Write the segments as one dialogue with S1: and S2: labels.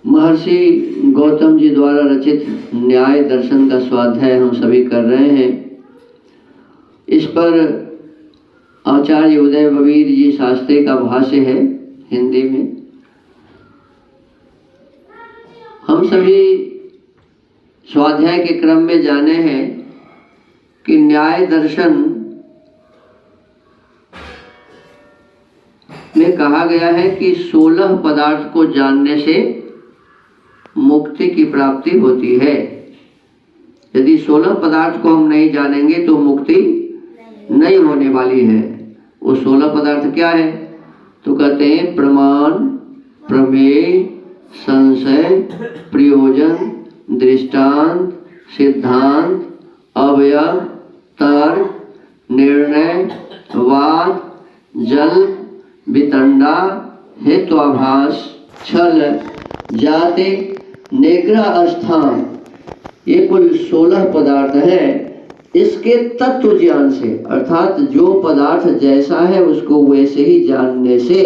S1: महर्षि गौतम जी द्वारा रचित न्याय दर्शन का स्वाध्याय हम सभी कर रहे हैं। इस पर आचार्य उदय बबीर जी शास्त्री का भाष्य है हिंदी में। हम सभी स्वाध्याय के क्रम में जाने हैं कि न्याय दर्शन में कहा गया है कि 16 पदार्थ को जानने से मुक्ति की प्राप्ति होती है। यदि 16 पदार्थ को हम नहीं जानेंगे तो मुक्ति नहीं होने वाली है। वो 16 पदार्थ क्या है? तो कहते हैं प्रमाण, प्रमेय, संशय, प्रयोजन, दृष्टांत, सिद्धांत, अवयव, तर्क, निर्णय, वाद, जल्प, वितंडा, हेत्वाभास, छल, जाति, निग्रह स्थान, ये कुल 16 पदार्थ हैं। इसके तत्व ज्ञान से, अर्थात जो पदार्थ जैसा है उसको वैसे ही जानने से,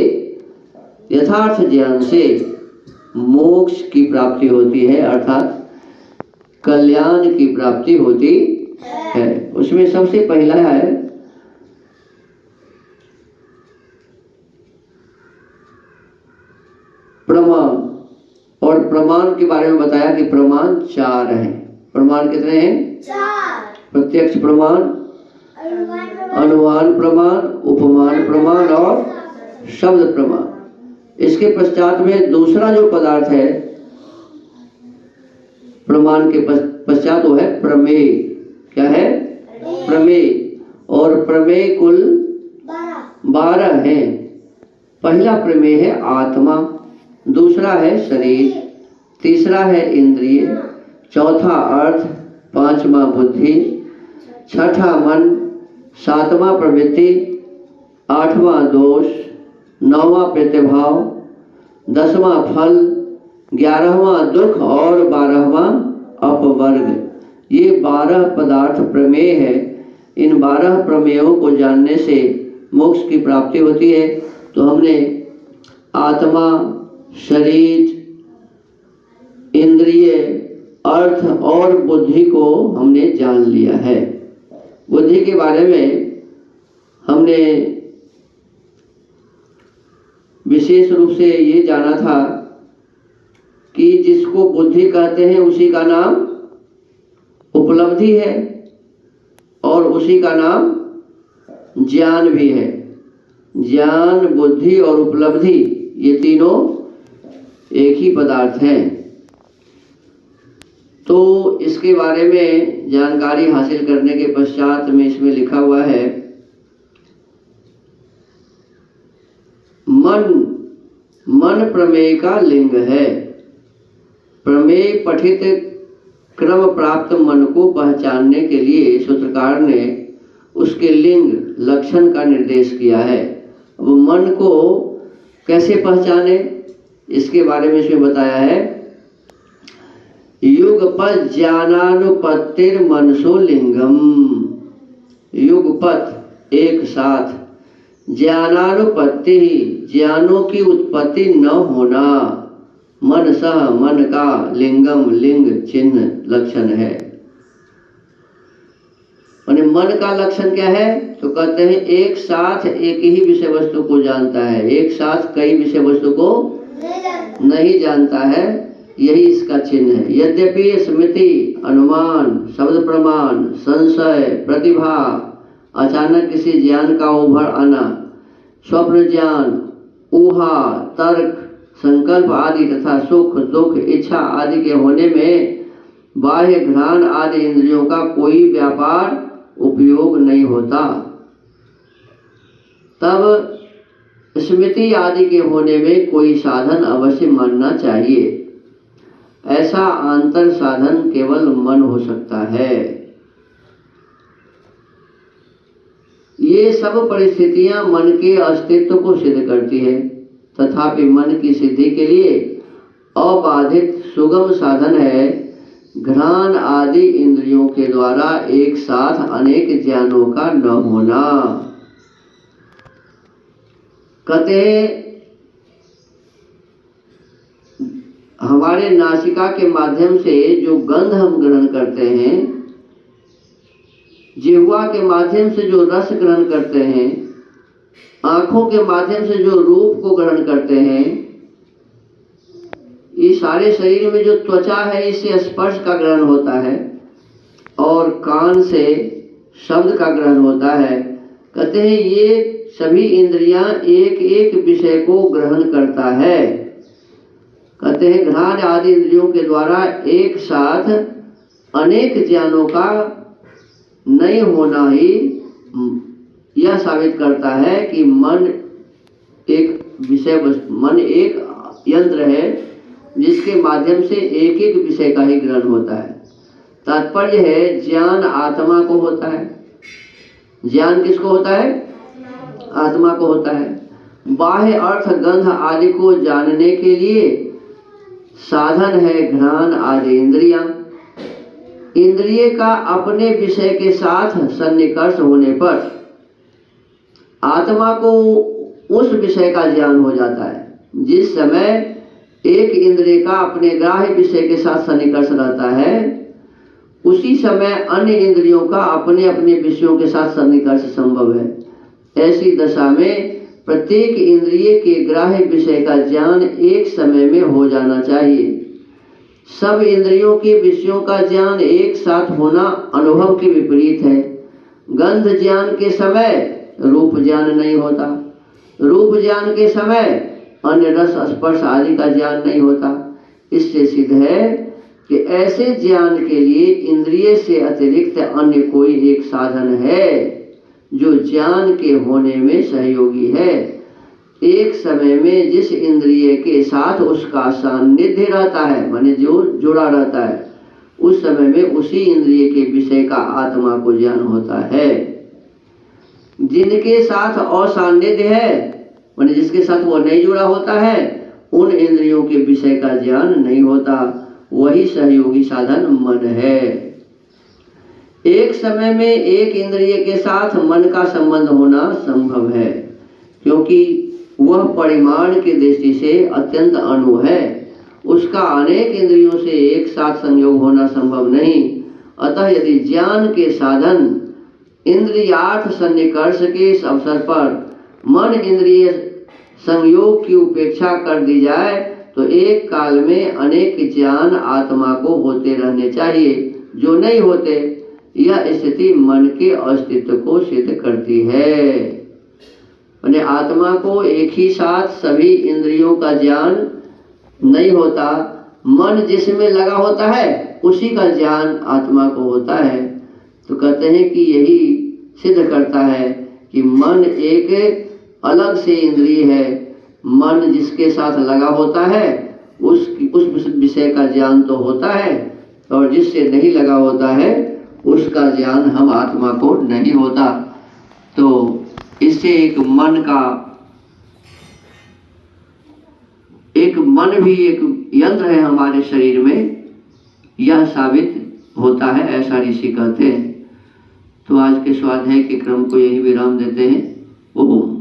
S1: यथार्थ ज्ञान से मोक्ष की प्राप्ति होती है, अर्थात कल्याण की प्राप्ति होती है। उसमें सबसे पहला है प्रमाण। और प्रमाण के बारे में बताया कि प्रमाण 4 हैं। प्रमाण कितने हैं? 4। प्रत्यक्ष प्रमाण, अनुमान प्रमाण, उपमान प्रमाण और शब्द प्रमाण। इसके पश्चात में दूसरा जो पदार्थ है प्रमाण के पश्चात वो है प्रमेय। क्या है? प्रमेय। और प्रमेय कुल 12 हैं। पहला प्रमेय है आत्मा, दूसरा है शरीर, तीसरा है इंद्रिय, चौथा अर्थ, पांचवा बुद्धि, छठा मन, सातवां प्रवृत्ति, आठवां दोष, नौवां प्रतिभाव, 10वां फल, 11वां दुख और 12वां अपवर्ग। ये 12 पदार्थ प्रमेय है। इन 12 प्रमेयों को जानने से मोक्ष की प्राप्ति होती है। तो हमने आत्मा, शरीर, इंद्रिय, अर्थ और बुद्धि को हमने जान लिया है। बुद्धि के बारे में हमने विशेष रूप से ये जाना था कि जिसको बुद्धि कहते हैं उसी का नाम उपलब्धि है और उसी का नाम ज्ञान भी है। ज्ञान, बुद्धि और उपलब्धि ये तीनों एक ही पदार्थ हैं। तो इसके बारे में जानकारी हासिल करने के पश्चात में इसमें लिखा हुआ है मन प्रमेय का लिंग है। प्रमेय पठित क्रम प्राप्त मन को पहचानने के लिए सूत्रकार ने उसके लिंग, लक्षण का निर्देश किया है। अब मन को कैसे पहचाने इसके बारे में इसमें बताया है युगपत ज्ञानानुपत्तिर मनसो लिंगम। युगपत एक साथ, ज्ञानानुपत्ति ज्ञानों की उत्पत्ति न होना, मन सह मन का, लिंगम लिंग चिन्ह लक्षण है। मन का लक्षण क्या है? तो कहते हैं एक साथ एक ही विषय वस्तु को जानता है, एक साथ कई विषय वस्तु को नहीं जानता है। यही इसका चिन्ह है। यद्यपि स्मृति, अनुमान, शब्द प्रमाण, संशय, प्रतिभा, अचानक किसी ज्ञान का उभर आना, स्वप्न ज्ञान, ऊहा, तर्क, संकल्प आदि तथा सुख, दुख, इच्छा आदि के होने में बाह्य घ्राण आदि इंद्रियों का कोई व्यापार उपयोग नहीं होता, तब स्मृति आदि के होने में कोई साधन अवश्य मानना चाहिए। ऐसा आंतर साधन केवल मन हो सकता है। ये सब परिस्थितियां मन के अस्तित्व को सिद्ध करती है। तथापि मन की सिद्धि के लिए अबाधित सुगम साधन है घ्राण आदि इंद्रियों के द्वारा एक साथ अनेक ज्ञानों का न होना। कहते हमारे नासिका के माध्यम से जो गंध हम ग्रहण करते हैं, जिह्वा के माध्यम से जो रस ग्रहण करते हैं, आंखों के माध्यम से जो रूप को ग्रहण करते हैं, ये सारे शरीर में जो त्वचा है इससे स्पर्श का ग्रहण होता है और कान से शब्द का ग्रहण होता है। कहते हैं ये सभी इंद्रियां एक एक विषय को ग्रहण करता है। कहते हैं घ्राण आदि इंद्रियों के द्वारा एक साथ अनेक ज्ञानों का नहीं होना ही यह साबित करता है कि मन एक यंत्र है जिसके माध्यम से एक एक विषय का ही ग्रहण होता है। तात्पर्य है ज्ञान आत्मा को होता है। ज्ञान किसको होता है? आत्मा को होता है। बाह्य अर्थ गंध आदि को जानने के लिए साधन है घ्राण आदि इंद्रियां। इंद्रिय का अपने विषय के साथ सन्निकर्ष होने पर आत्मा को उस विषय का ज्ञान हो जाता है। जिस समय एक इंद्रिय का अपने ग्राह्य विषय के साथ सन्निकर्ष रहता है, उसी समय अन्य इंद्रियों का अपने अपने विषयों के साथ सन्निकर्ष संभव है। ऐसी दशा में प्रत्येक इंद्रिय के ग्राह्य विषय का ज्ञान एक समय में हो जाना चाहिए। सब इंद्रियों के विषयों का ज्ञान एक साथ होना अनुभव के विपरीत है। गंध ज्ञान के समय रूप ज्ञान नहीं होता, रूप ज्ञान के समय अन्य रस स्पर्श आदि का ज्ञान नहीं होता। इससे सिद्ध है कि ऐसे ज्ञान के लिए इंद्रिय से अतिरिक्त अन्य कोई एक साधन है जो ज्ञान के होने में सहयोगी है। एक समय में जिस इंद्रिय के साथ उसका सान्निध्य रहता है, माने जो जुड़ा रहता है, उस समय में उसी इंद्रिय के विषय का आत्मा को ज्ञान होता है। जिनके साथ असान्निध्य है, माने जिसके साथ वो नहीं जुड़ा होता है, उन इंद्रियों के विषय का ज्ञान नहीं होता। वही सहयोगी साधन मन है। एक समय में एक इंद्रिय के साथ मन का संबंध होना संभव है, क्योंकि वह परिमाण की दृष्टि से अत्यंत अणु है। उसका अनेक इंद्रियों से एक साथ संयोग होना संभव नहीं। अतः यदि ज्ञान के साधन इंद्रियार्थ सन्निकर्ष के इस अवसर पर मन इंद्रिय संयोग की उपेक्षा कर दी जाए तो एक काल में अनेक ज्ञान आत्मा को होते रहने चाहिए जो नहीं होते। यह स्थिति मन के अस्तित्व को सिद्ध करती है। माने आत्मा को एक ही साथ सभी इंद्रियों का ज्ञान नहीं होता। मन जिसमें लगा होता है उसी का ज्ञान आत्मा को होता है। तो कहते हैं कि यही सिद्ध करता है कि मन एक अलग से इंद्रिय है। मन जिसके साथ लगा होता है उस विषय का ज्ञान तो होता है, और जिससे नहीं लगा होता है उसका ज्ञान हम आत्मा को नहीं होता। तो इससे एक मन भी एक यंत्र है हमारे शरीर में, यह साबित होता है, ऐसा ऋषि कहते हैं। तो आज के स्वाध्याय के क्रम को यही विराम देते हैं। ओम।